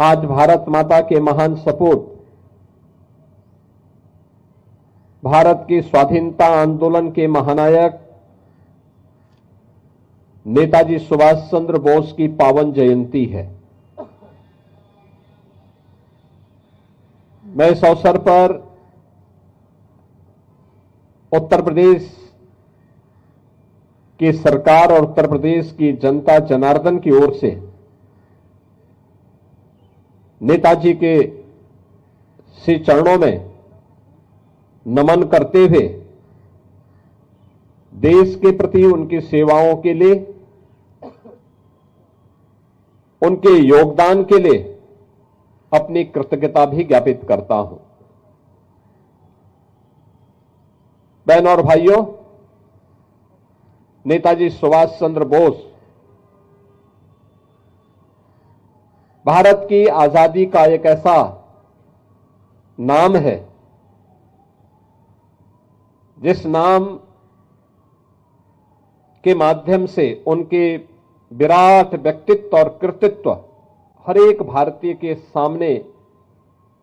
आज भारत माता के महान सपूत, भारत की स्वाधीनता आंदोलन के महानायक नेताजी सुभाष चंद्र बोस की पावन जयंती है। मैं इस अवसर पर उत्तर प्रदेश की सरकार और उत्तर प्रदेश की जनता जनार्दन की ओर से नेताजी के श्री चरणों में नमन करते हुए देश के प्रति उनकी सेवाओं के लिए, उनके योगदान के लिए अपनी कृतज्ञता भी ज्ञापित करता हूं। बहनों और भाइयों, नेताजी सुभाष चंद्र बोस भारत की आजादी का एक ऐसा नाम है जिस नाम के माध्यम से उनके विराट व्यक्तित्व और कृतित्व हर एक भारतीय के सामने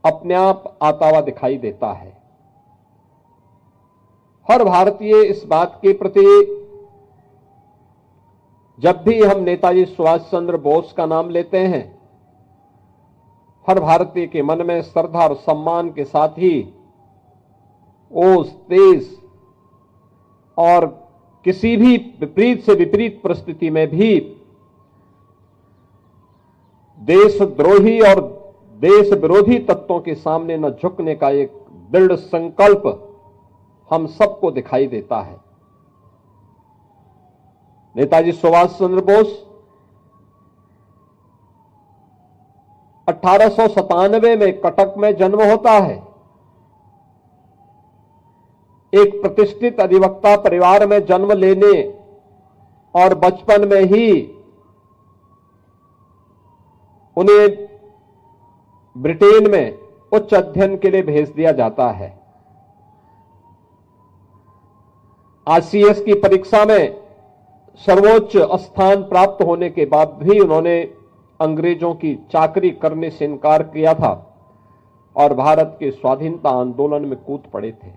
अपने आप आता हुआ दिखाई देता है। हर भारतीय इस बात के प्रति जब भी हम नेताजी सुभाष चंद्र बोस का नाम लेते हैं, हर भारतीय के मन में श्रद्धा और सम्मान के साथ ही ओस, तेज और किसी भी विपरीत से विपरीत परिस्थिति में भी देशद्रोही और देश विरोधी तत्वों के सामने न झुकने का एक दृढ़ संकल्प हम सबको दिखाई देता है। नेताजी सुभाष चंद्र बोस 1897 में कटक में जन्म होता है। एक प्रतिष्ठित अधिवक्ता परिवार में जन्म लेने और बचपन में ही उन्हें ब्रिटेन में उच्च अध्ययन के लिए भेज दिया जाता है। आईसीएस की परीक्षा में सर्वोच्च स्थान प्राप्त होने के बाद भी उन्होंने अंग्रेजों की चाकरी करने से इनकार किया था और भारत के स्वाधीनता आंदोलन में कूद पड़े थे।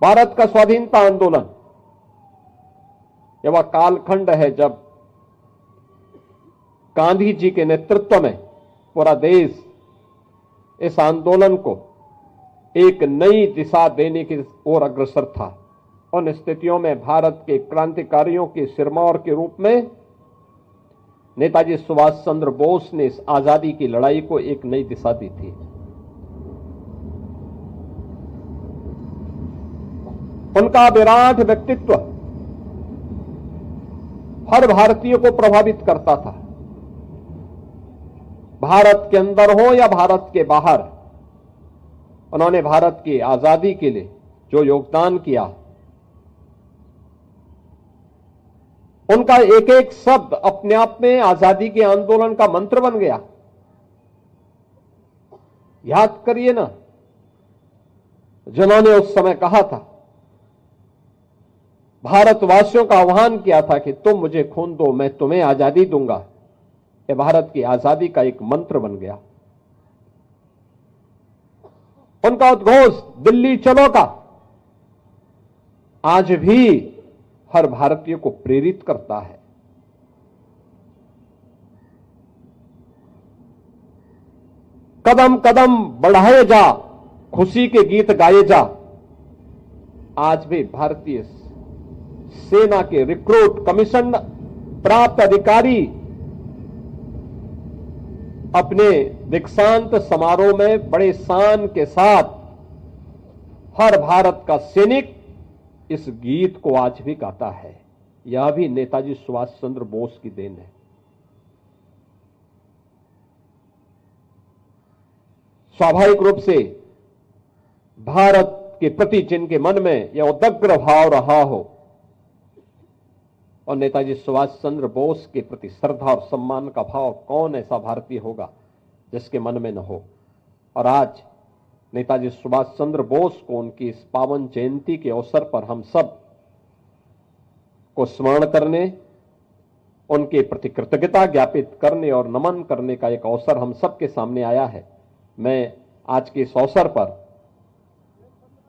भारत का स्वाधीनता आंदोलन यह वह कालखंड है जब गांधी जी के नेतृत्व में पूरा देश इस आंदोलन को एक नई दिशा देने की ओर अग्रसर था। उन स्थितियों में भारत के क्रांतिकारियों के सिरमौर के रूप में नेताजी सुभाष चंद्र बोस ने इस आजादी की लड़ाई को एक नई दिशा दी थी। उनका विराट व्यक्तित्व हर भारतीय को प्रभावित करता था। भारत के अंदर हो या भारत के बाहर, उन्होंने भारत की आजादी के लिए जो योगदान किया, उनका एक एक शब्द अपने आप में आजादी के आंदोलन का मंत्र बन गया। याद करिए ना, जिन्होंने उस समय कहा था, भारतवासियों का आह्वान किया था कि तुम मुझे खून दो, मैं तुम्हें आजादी दूंगा। यह भारत की आजादी का एक मंत्र बन गया। उनका उद्घोष दिल्ली चलो का आज भी हर भारतीय को प्रेरित करता है। कदम कदम बढ़ाए जा, खुशी के गीत गाए जा। आज भी भारतीय सेना के रिक्रूट, कमीशन प्राप्त अधिकारी अपने दीक्षांत समारोह में बड़े शान के साथ हर भारत का सैनिक इस गीत को आज भी गाता है। यह भी नेताजी सुभाष चंद्र बोस की देन है। स्वाभाविक रूप से भारत के प्रति जिनके मन में यह उदग्र भाव रहा हो और नेताजी सुभाष चंद्र बोस के प्रति श्रद्धा और सम्मान का भाव, कौन ऐसा भारतीय होगा जिसके मन में न हो। और आज नेताजी सुभाष चंद्र बोस को उनकी इस पावन जयंती के अवसर पर हम सब को स्मरण करने, उनके प्रति कृतज्ञता ज्ञापित करने और नमन करने का एक अवसर हम सबके सामने आया है। मैं आज के इस अवसर पर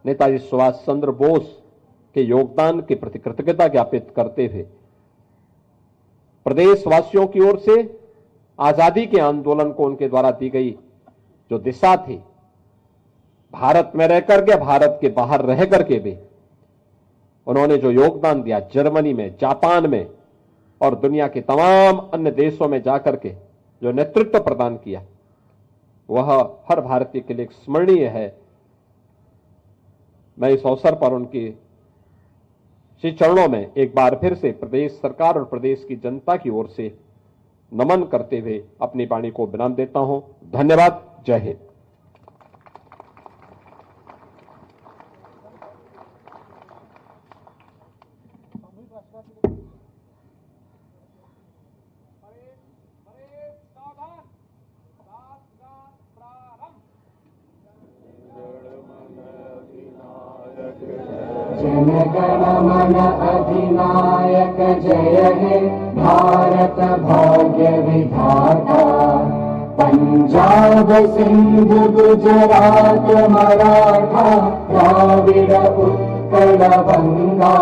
नेताजी सुभाष चंद्र बोस के योगदान के प्रति कृतज्ञता ज्ञापित करते हुए प्रदेशवासियों की ओर से आजादी के आंदोलन को उनके द्वारा दी गई जो दिशा थी, भारत में रह करके, भारत के बाहर रह करके भी उन्होंने जो योगदान दिया, जर्मनी में, जापान में और दुनिया के तमाम अन्य देशों में जाकर के जो नेतृत्व प्रदान किया, वह हर भारतीय के लिए स्मरणीय है। मैं इस अवसर पर उनके श्री चरणों में एक बार फिर से प्रदेश सरकार और प्रदेश की जनता की ओर से नमन करते हुए अपनी वाणी को विराम देता हूं। धन्यवाद। जय हिंद। जन गण मन अधिनायक जय हे भारत भाग्य विधाता। पंजाब सिंध गुजरात मराठा द्राविड़ उत्कल बंगा।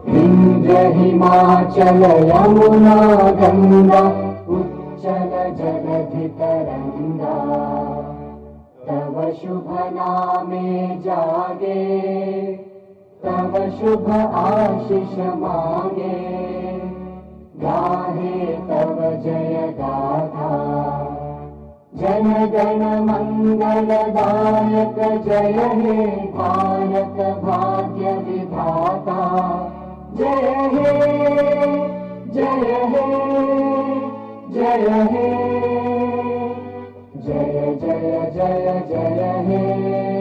विंध्य हिमाचल यमुना गंगा उच्चल जलधि तरंगा। तव शुभ नामे जागे, तव शुभ आशीष मांगे। गाहे तव जय गाथा, जन गण मंगल दायक जय हे भारत भाग्य विधाता। जय हे जय हे जय हे जय जय जय जय हे।